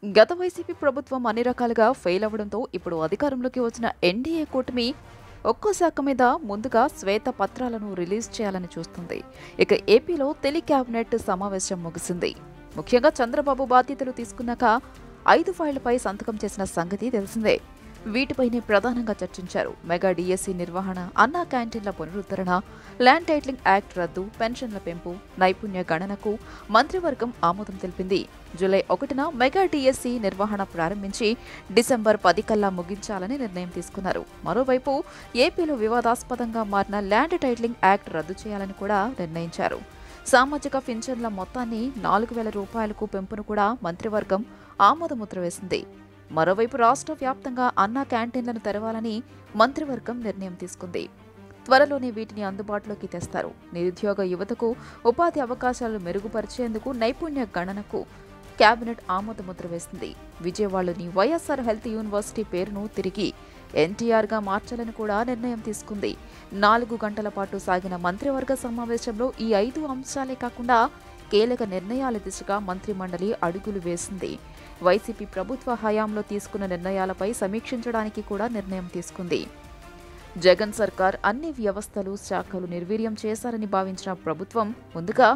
గత వైసీపీ ప్రభుత్వం అన్ని రకాలుగా ఫెయిల్ అవ్వడంతో ఇప్పుడు అధికారంలోకి వచ్చిన ఎన్డీఏ కూటమి ఒక్కో శాఖ మీద ముందుగా శ్వేత పత్రాలను రిలీజ్ చేయాలని చూస్తుంది. ఇక ఏపీలో తొలి కేబినెట్ సమావేశం ముగిసింది. ముఖ్యంగా చంద్రబాబు బాధ్యతలు తీసుకున్నాక 5 ఫైళ్లపై సంతకం చేసిన సంగతి తెలిసిందే. వీటిపైనే ప్రధానంగా చర్చించారు. మెగా డిఎస్సి నిర్వహణ, అన్నా క్యాంటీన్ల పునరుద్ధరణ, ల్యాండ్ టైటిలింగ్ యాక్ట్ రద్దు, పెన్షన్ల పెంపు, నైపుణ్య గణనకు మంత్రివర్గం ఆమోదం తెలిపింది. జూలై 1న మెగా డిఎస్సి నిర్వహణ ప్రారంభించి డిసెంబర్ 10 కల్లా ముగించాలని నిర్ణయం తీసుకున్నారు. మరోవైపు ఏపీలో వివాదాస్పదంగా మారిన ల్యాండ్ టైటిలింగ్ యాక్ట్ రద్దు చేయాలని కూడా నిర్ణయించారు. సామాజిక పింఛన్ల మొత్తాన్ని 4,000 రూపాయలకు పెంపును కూడా మంత్రివర్గం ఆమోదముద్ర వేసింది. మరోవైపు రాష్ట్ర వ్యాప్తంగా అన్నా క్యాంటీన్లను తెరవాలని మంత్రివర్గం నిర్ణయం తీసుకుంది. త్వరలోనే వీటిని అందుబాటులోకి తెస్తారు. నిరుద్యోగ యువతకు ఉపాధి అవకాశాలు మెరుగుపరిచేందుకు నైపుణ్య గణనకు కేబినెట్ ఆమోదముద్ర వేసింది. విజయవాడలోని వైఎస్ఆర్ హెల్త్ యూనివర్సిటీ పేరును తిరిగి ఎన్టీఆర్గా మార్చాలని కూడా నిర్ణయం తీసుకుంది. 4 గంటల పాటు సాగిన మంత్రివర్గ సమావేశంలో ఈ 5 అంశాలే కాకుండా కీలక నిర్ణయాల దిశగా మంత్రిమండలి అడుగులు వేసింది. వైసీపీ ప్రభుత్వ హయాంలో తీసుకున్న నిర్ణయాలపై సమీక్షించడానికి కూడా నిర్ణయం తీసుకుంది. జగన్ సర్కార్ అన్ని వ్యవస్థలు, శాఖలు నిర్వీర్యం చేశారని భావించిన ప్రభుత్వం ముందుగా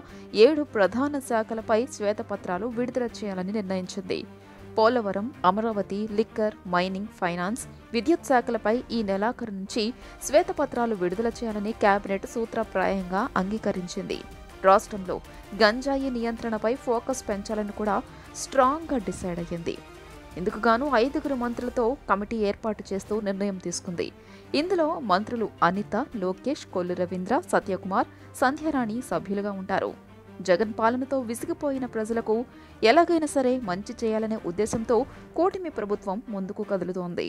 7 ప్రధాన శాఖలపై శ్వేతపత్రాలు విడుదల చేయాలని నిర్ణయించింది. Polavaram, Amaravati, liquor, mining, finance, విద్యుత్ శాఖలపై ఈ నెలాఖరు నుంచి శ్వేతపత్రాలు విడుదల చేయాలని కేబినెట్ సూత్రప్రాయంగా అంగీకరించింది. రాష్ట్రంలో గంజాయి నియంత్రణపై ఫోకస్ పెంచాలని కూడా స్ట్రాంగ్గా డిసైడ్ అయ్యింది. ఇందుకు గాను 5 మంత్రులతో కమిటీ ఏర్పాటు చేస్తూ నిర్ణయం తీసుకుంది. ఇందులో మంత్రులు అనిత, లోకేష్, కొల్లు రవీంద్ర, సత్యకుమార్, సంధ్యారాణి సభ్యులుగా ఉంటారు. జగన్ పాలనతో విసిగిపోయిన ప్రజలకు ఎలాగైనా సరే మంచి చేయాలనే ఉద్దేశంతో కూటమి ప్రభుత్వం ముందుకు కదులుతోంది.